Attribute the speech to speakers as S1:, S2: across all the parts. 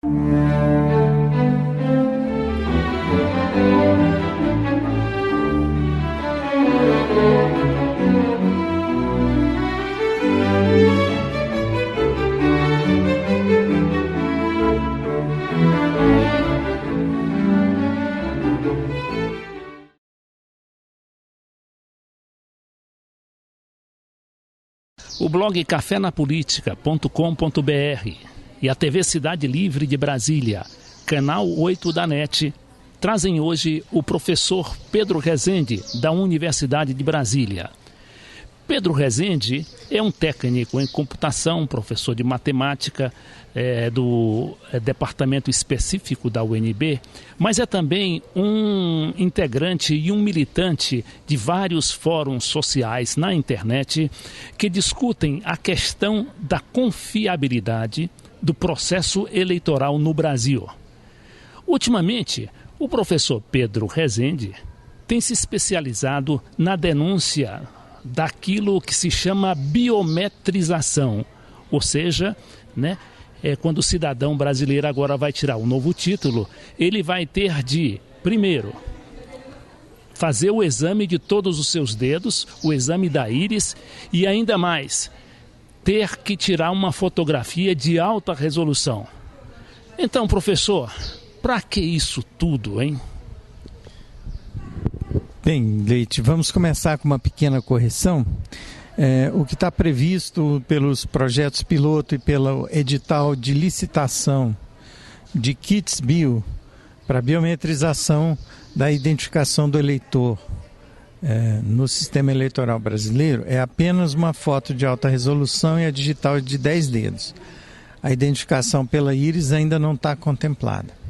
S1: O blog cafenapolitica.com.br e a TV Cidade Livre de Brasília, canal 8 da NET, trazem hoje o professor Pedro Rezende, da Universidade de Brasília. Pedro Rezende é um técnico em computação, professor de matemática do departamento específico da UNB, mas é também um integrante e um militante de vários fóruns sociais na internet que discutem a questão da confiabilidade do processo eleitoral no Brasil. Ultimamente, o professor Pedro Rezende tem se especializado na denúncia daquilo que se chama biometrização, ou seja, quando o cidadão brasileiro agora vai tirar um novo título, ele vai ter de, primeiro, fazer o exame de todos os seus dedos, o exame da íris, e ainda mais, ter que tirar uma fotografia de alta resolução. Então, professor, para que isso tudo, hein?
S2: Bem, Leite, vamos começar com uma pequena correção. O que está previsto pelos projetos piloto e pelo edital de licitação de kits bio para biometrização da identificação do eleitor no sistema eleitoral brasileiro é apenas uma foto de alta resolução e a digital de 10 dedos. A identificação pela íris ainda não está contemplada.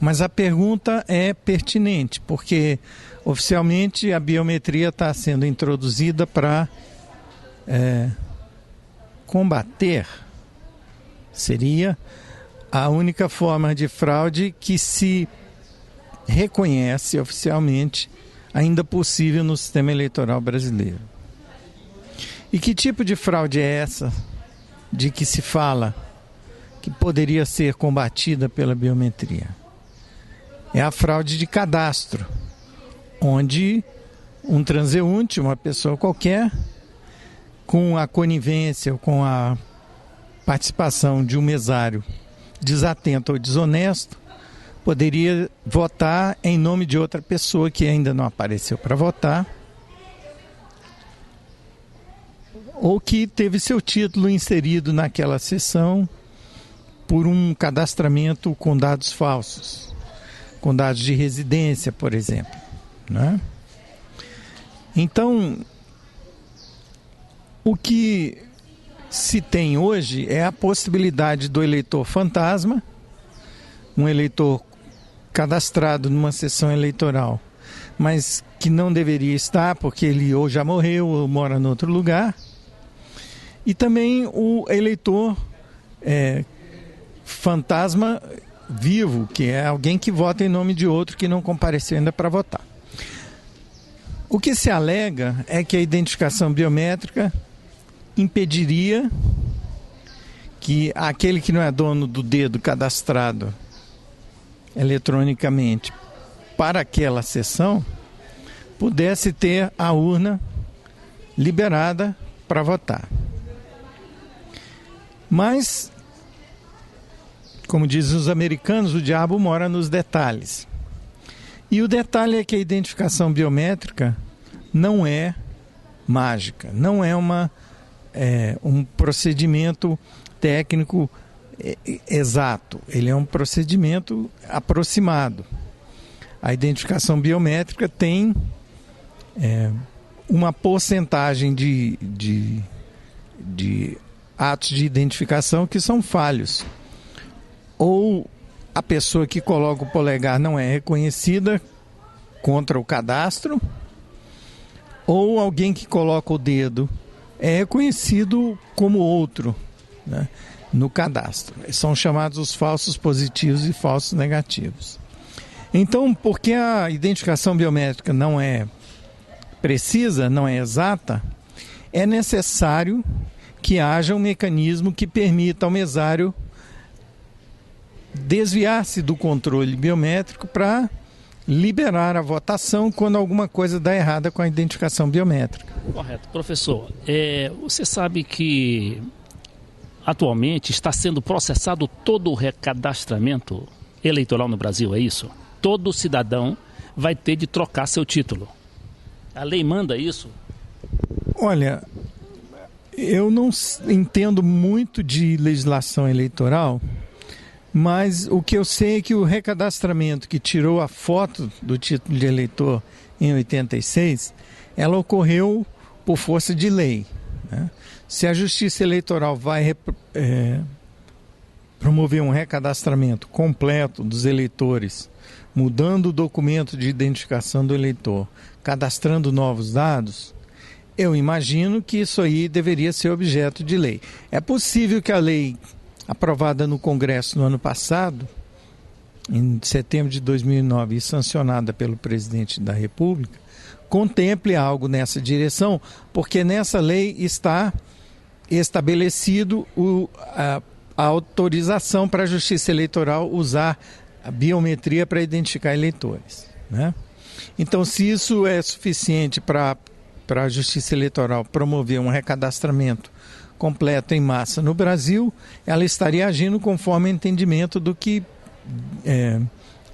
S2: Mas a pergunta é pertinente, porque oficialmente a biometria está sendo introduzida para combater, seria a única forma de fraude que se reconhece oficialmente ainda possível no sistema eleitoral brasileiro. E que tipo de fraude é essa de que se fala que poderia ser combatida pela biometria? É a fraude de cadastro, onde um transeunte, uma pessoa qualquer, com a conivência ou com a participação de um mesário desatento ou desonesto, poderia votar em nome de outra pessoa que ainda não apareceu para votar, ou que teve seu título inserido naquela sessão por um cadastramento com dados falsos, com dados de residência, por exemplo, né? Então, o que se tem hoje é a possibilidade do eleitor fantasma, um eleitor cadastrado numa sessão eleitoral, mas que não deveria estar porque ele ou já morreu ou mora em outro lugar, e também o eleitor fantasma vivo, que é alguém que vota em nome de outro que não compareceu ainda para votar. O que se alega é que a identificação biométrica impediria que aquele que não é dono do dedo cadastrado eletronicamente para aquela sessão pudesse ter a urna liberada para votar. Mas, como dizem os americanos, o diabo mora nos detalhes. E o detalhe é que a identificação biométrica não é mágica, não é um procedimento técnico exato, ele é um procedimento aproximado. A identificação biométrica tem uma porcentagem de atos de identificação que são falhos. Ou a pessoa que coloca o polegar não é reconhecida contra o cadastro, ou alguém que coloca o dedo é reconhecido como outro, né, no cadastro. São chamados os falsos positivos e falsos negativos. Então, porque a identificação biométrica não é precisa, não é exata, é necessário que haja um mecanismo que permita ao mesário desviar-se do controle biométrico para liberar a votação quando alguma coisa dá errada com a identificação biométrica.
S1: Correto. Professor, você sabe que atualmente está sendo processado todo o recadastramento eleitoral no Brasil, é isso? Todo cidadão vai ter de trocar seu título. A lei manda isso?
S2: Olha, eu não entendo muito de legislação eleitoral, mas o que eu sei é que o recadastramento que tirou a foto do título de eleitor em 86, ela ocorreu por força de lei, né? Se a Justiça Eleitoral vai promover um recadastramento completo dos eleitores, mudando o documento de identificação do eleitor, cadastrando novos dados, eu imagino que isso aí deveria ser objeto de lei. É possível que a lei aprovada no Congresso no ano passado, em setembro de 2009, e sancionada pelo presidente da República, contemple algo nessa direção, porque nessa lei está estabelecido a autorização para a Justiça Eleitoral usar a biometria para identificar eleitores, né? Então, se isso é suficiente para a Justiça Eleitoral promover um recadastramento completo em massa no Brasil, ela estaria agindo conforme o entendimento do que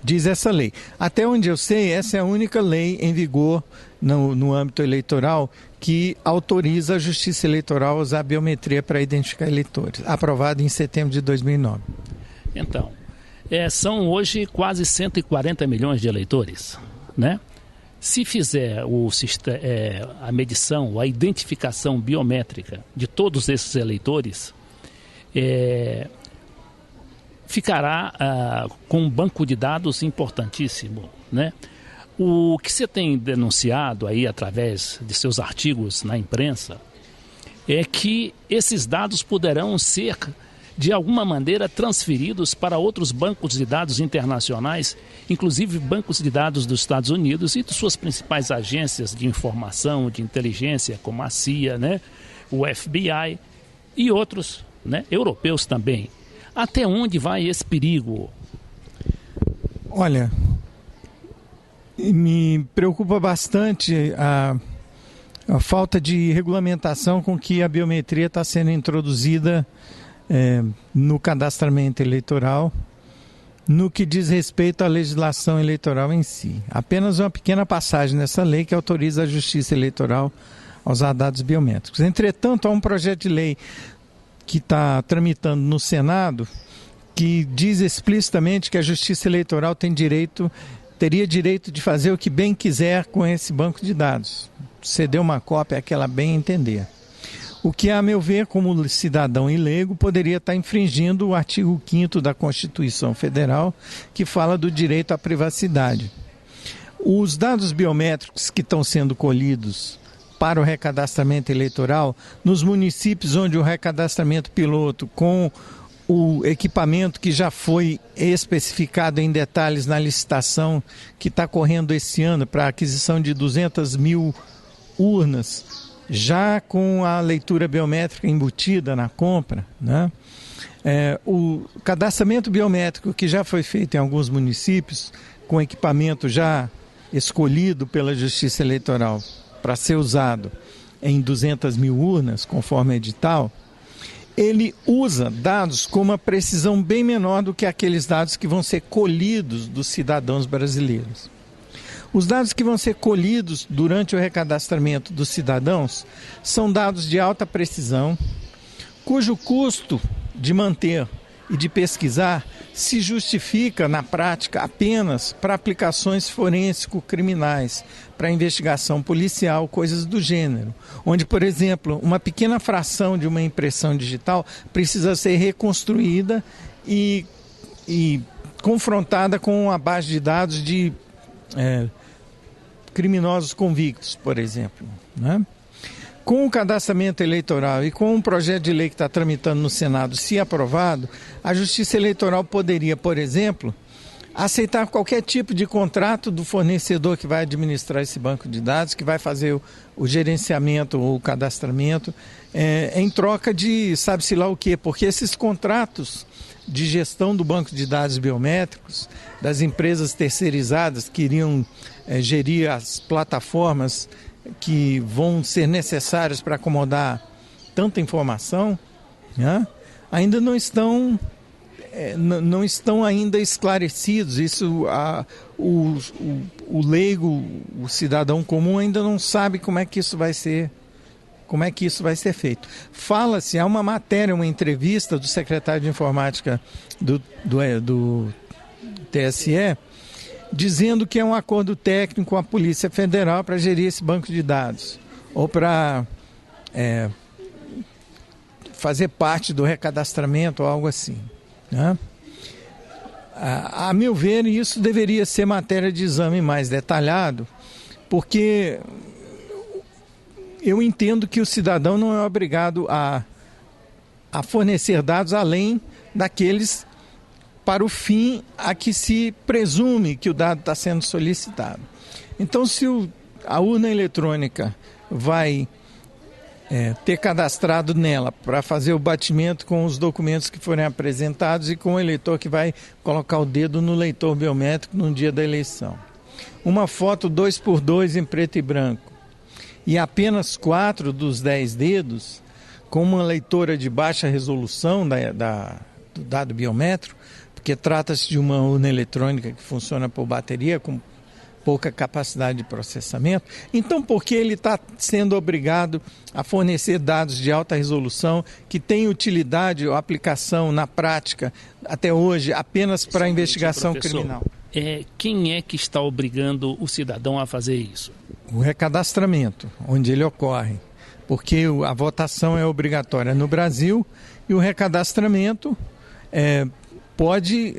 S2: diz essa lei. Até onde eu sei, essa é a única lei em vigor no âmbito eleitoral que autoriza a Justiça Eleitoral a usar a biometria para identificar eleitores, aprovada em setembro de 2009.
S1: Então, são hoje quase 140 milhões de eleitores, né? Se fizer a medição, a identificação biométrica de todos esses eleitores, ficará com um banco de dados importantíssimo, né? O que você tem denunciado aí através de seus artigos na imprensa é que esses dados poderão ser, de alguma maneira, transferidos para outros bancos de dados internacionais, inclusive bancos de dados dos Estados Unidos e de suas principais agências de informação, de inteligência, como a CIA, né? O FBI e outros, né? Europeus também. Até onde vai esse perigo?
S2: Olha, me preocupa bastante a falta de regulamentação com que a biometria está sendo introduzida no cadastramento eleitoral, no que diz respeito à legislação eleitoral em si. Apenas uma pequena passagem nessa lei que autoriza a Justiça Eleitoral a usar dados biométricos. Entretanto, há um projeto de lei que está tramitando no Senado que diz explicitamente que a Justiça Eleitoral teria direito de fazer o que bem quiser com esse banco de dados. Ceder uma cópia é que ela bem entender. O que, a meu ver, como cidadão e leigo, poderia estar infringindo o artigo 5º da Constituição Federal, que fala do direito à privacidade. Os dados biométricos que estão sendo colhidos para o recadastramento eleitoral, nos municípios onde o recadastramento piloto com o equipamento que já foi especificado em detalhes na licitação que está correndo esse ano para a aquisição de 200 mil urnas, já com a leitura biométrica embutida na compra, né? O cadastramento biométrico que já foi feito em alguns municípios, com equipamento já escolhido pela Justiça Eleitoral para ser usado em 200 mil urnas, conforme edital, ele usa dados com uma precisão bem menor do que aqueles dados que vão ser colhidos dos cidadãos brasileiros. Os dados que vão ser colhidos durante o recadastramento dos cidadãos são dados de alta precisão, cujo custo de manter e de pesquisar se justifica, na prática, apenas para aplicações forensico-criminais, para investigação policial, coisas do gênero. Onde, por exemplo, uma pequena fração de uma impressão digital precisa ser reconstruída e confrontada com a base de dados de criminosos convictos, por exemplo, né? Com o cadastramento eleitoral e com um projeto de lei que está tramitando no Senado, se aprovado, a Justiça Eleitoral poderia, por exemplo, aceitar qualquer tipo de contrato do fornecedor que vai administrar esse banco de dados, que vai fazer o gerenciamento ou o cadastramento, em troca de sabe-se lá o quê, porque esses contratos de gestão do banco de dados biométricos, das empresas terceirizadas que iriam gerir as plataformas que vão ser necessárias para acomodar tanta informação, né? Ainda não estão ainda esclarecidos. Isso, o leigo, o cidadão comum ainda não sabe como é que isso vai ser feito. Fala-se, há uma matéria, uma entrevista do secretário de Informática do TSE, dizendo que é um acordo técnico com a Polícia Federal para gerir esse banco de dados, ou para fazer parte do recadastramento ou algo assim, né? A meu ver, isso deveria ser matéria de exame mais detalhado, porque eu entendo que o cidadão não é obrigado a fornecer dados além daqueles para o fim a que se presume que o dado está sendo solicitado. Então, se a urna eletrônica vai ter cadastrado nela para fazer o batimento com os documentos que forem apresentados e com o eleitor que vai colocar o dedo no leitor biométrico no dia da eleição. Uma foto 2x2 em preto e branco e apenas 4 dos 10 dedos com uma leitora de baixa resolução do dado biométrico, porque trata-se de uma urna eletrônica que funciona por bateria, com pouca capacidade de processamento. Então, por que ele está sendo obrigado a fornecer dados de alta resolução que têm utilidade ou aplicação na prática, até hoje, apenas para investigação criminal?
S1: Quem é que está obrigando o cidadão a fazer isso?
S2: O recadastramento, onde ele ocorre. Porque a votação é obrigatória no Brasil e o recadastramento pode...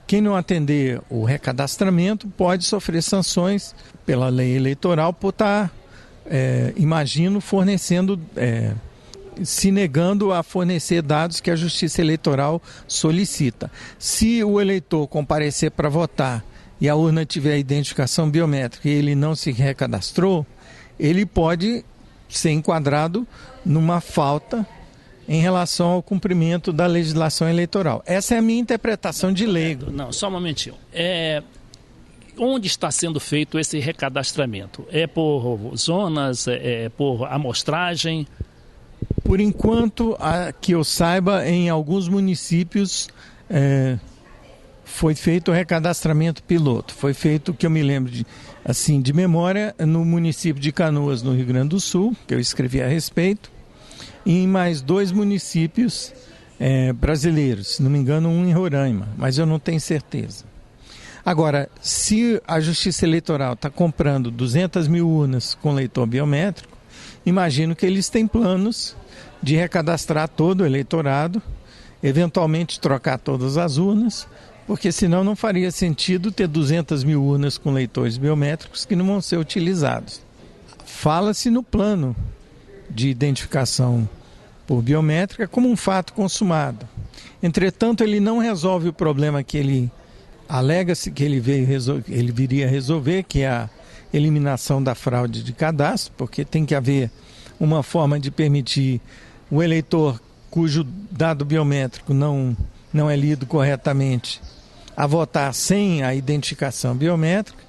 S2: Quem não atender o recadastramento pode sofrer sanções pela lei eleitoral por estar, imagino, se negando a fornecer dados que a Justiça Eleitoral solicita. Se o eleitor comparecer para votar e a urna tiver identificação biométrica e ele não se recadastrou, ele pode ser enquadrado numa falta em relação ao cumprimento da legislação eleitoral. Essa é a minha interpretação de leigo.
S1: Não, só um momentinho. Onde está sendo feito esse recadastramento? É por zonas? É por amostragem?
S2: Por enquanto, que eu saiba, em alguns municípios foi feito o recadastramento piloto. Foi feito, que eu me lembro de memória, no município de Canoas, no Rio Grande do Sul, que eu escrevi a respeito, e em mais 2 municípios brasileiros, se não me engano, um em Roraima, mas eu não tenho certeza. Agora, se a Justiça Eleitoral está comprando 200 mil urnas com leitor biométrico, imagino que eles têm planos de recadastrar todo o eleitorado, eventualmente trocar todas as urnas, porque senão não faria sentido ter 200 mil urnas com leitores biométricos que não vão ser utilizados. Fala-se no plano de identificação por biométrica como um fato consumado. Entretanto, ele não resolve o problema que ele alega-se que ele viria resolver, que é a eliminação da fraude de cadastro, porque tem que haver uma forma de permitir o eleitor cujo dado biométrico não é lido corretamente a votar sem a identificação biométrica,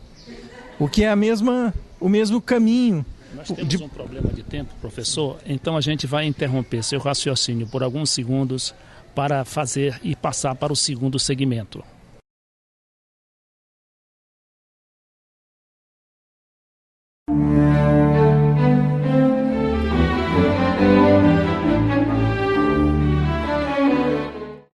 S2: o que é o mesmo caminho.
S1: Nós temos um problema de tempo, professor, então a gente vai interromper seu raciocínio por alguns segundos para fazer e passar para o segundo segmento.